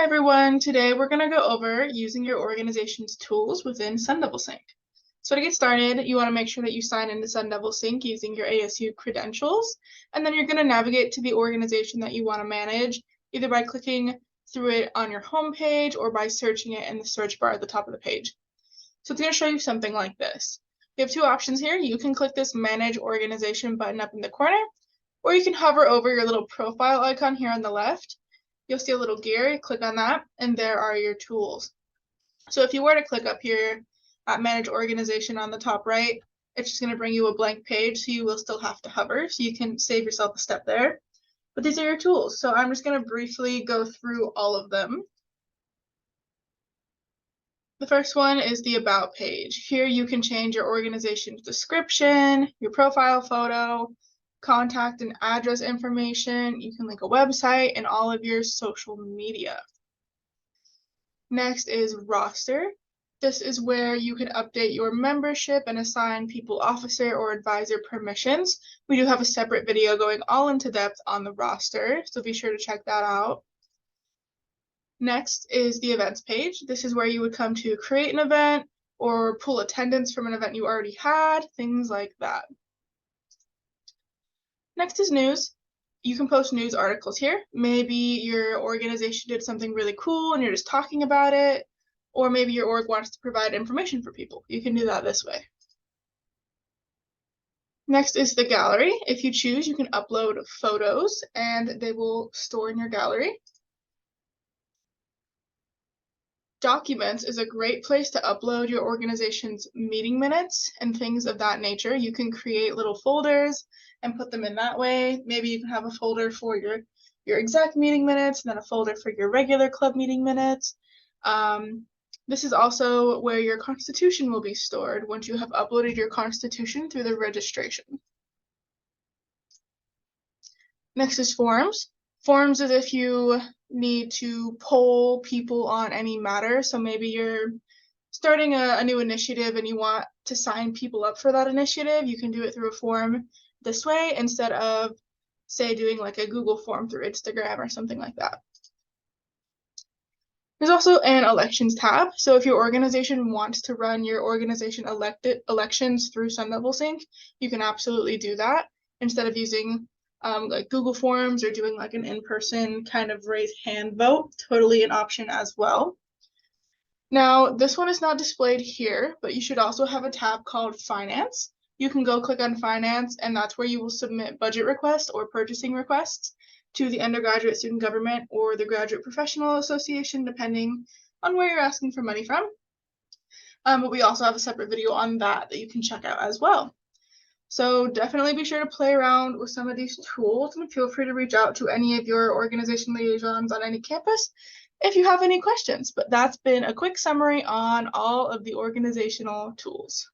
Hi everyone, today we're going to go over using your organization's tools within Sun Devil Sync. So to get started, you want to make sure that you sign into Sun Devil Sync using your ASU credentials, and then you're going to navigate to the organization that you want to manage, either by clicking through it on your home page or by searching it in the search bar at the top of the page. So it's going to show you something like this. You have two options here. You can click this Manage Organization button up in the corner, or you can hover over your little profile icon here on the left. You'll see a little gear, click on that, and there are your tools. So if you were to click up here at Manage Organization on the top right, it's just going to bring you a blank page, so you will still have to hover, so you can save yourself a step there. But these are your tools, so I'm just going to briefly go through all of them. The first one is the About page. Here you can change your organization's description, your profile photo, contact and address information. You can link a website and all of your social media. Next is Roster. This is where you can update your membership and assign people officer or advisor permissions. We do have a separate video going all into depth on the roster, so be sure to check that out. Next is the events page. This is where you would come to create an event or pull attendance from an event you already had, things like that. Next is news. You can post news articles here. Maybe your organization did something really cool and you're just talking about it, or maybe your org wants to provide information for people. You can do that this way. Next is the gallery. If you choose, you can upload photos and they will store in your gallery. Documents is a great place to upload your organization's meeting minutes and things of that nature. You can create little folders and put them in that way. Maybe you can have a folder for your exec meeting minutes and then a folder for your regular club meeting minutes. This is also where your constitution will be stored once you have uploaded your constitution through the registration. Next is forms. Forms is if you need to poll people on any matter. So maybe you're starting a new initiative and you want to sign people up for that initiative. You can do it through a form this way instead of, say, doing like a Google form through Instagram or something like that. There's also an elections tab. So if your organization wants to run your organization elections through Sun Devil Sync, you can absolutely do that instead of using like Google Forms or doing like an in-person kind of raise hand vote. Totally an option as well. Now, this one is not displayed here, but you should also have a tab called Finance. You can go click on Finance, and that's where you will submit budget requests or purchasing requests to the undergraduate student government or the graduate professional association, depending on where you're asking for money from. But we also have a separate video on that you can check out as well. So definitely be sure to play around with some of these tools and feel free to reach out to any of your organization liaisons on any campus if you have any questions. But that's been a quick summary on all of the organizational tools.